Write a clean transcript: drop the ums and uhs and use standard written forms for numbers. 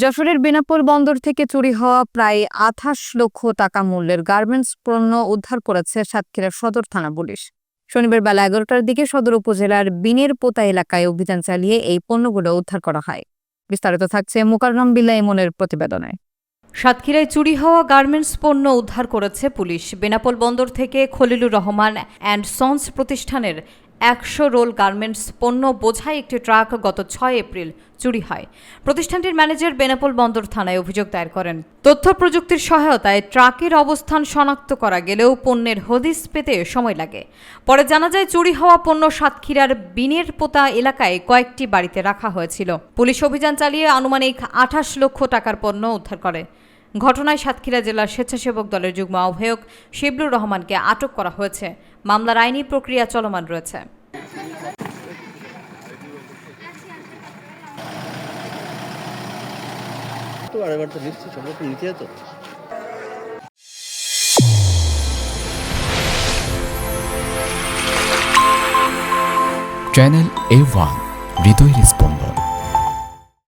যশোরের বেনাপোল বন্দর থেকে চুরি হওয়া প্রায় ২৮ লক্ষ টাকা মূল্যের গার্মেন্টস পণ্য উদ্ধার করেছে সাতক্ষীরা সদর থানা পুলিশ। শনিবার বেলা ১১টার দিকে সদর উপজেলার বিনের পোতা এলাকায় অভিযান চালিয়ে এই পণ্যগুলো উদ্ধার করা হয়। বিস্তারিত থাকছে মোকাররম বিল্লাহ ইমনের প্রতিবেদনে। সাতক্ষীরায় চুরি হওয়া গার্মেন্টস পণ্য উদ্ধার করেছে পুলিশ। বেনাপোল বন্দর থেকে খলিলুর রহমান অ্যান্ড সন্স প্রতিষ্ঠানের ১০০ রোল গার্মেন্টস পণ্য বোঝাই একটি ট্রাক গত ৬ এপ্রিল চুরি হয়। প্রতিষ্ঠানটির ম্যানেজার বেনাপোল বন্দর থানায় অভিযোগ দায়ের করেন। তথ্য প্রযুক্তির সহায়তায় ট্রাকের অবস্থান শনাক্ত করা গেলেও পণ্যের হদিস পেতে সময় লাগে। পরে জানা যায় চুরি হওয়া পণ্য সাতক্ষীরার বিনের পোতা এলাকায় কয়েকটি বাড়িতে রাখা হয়েছিল। পুলিশ অভিযান চালিয়ে আনুমানিক ২৮ লক্ষ টাকার পণ্য উদ্ধার করে। ঘটনায় সাতক্ষীরা জেলার স্বেচ্ছাসেবক দলের যুগ্ম আহ্বায়ক শিবলুর রহমানকে আটক করা হয়েছে। মামলার আইনি প্রক্রিয়া চলমান রয়েছে। চ্যানেল A1 হৃদয়ের স্পন্দন।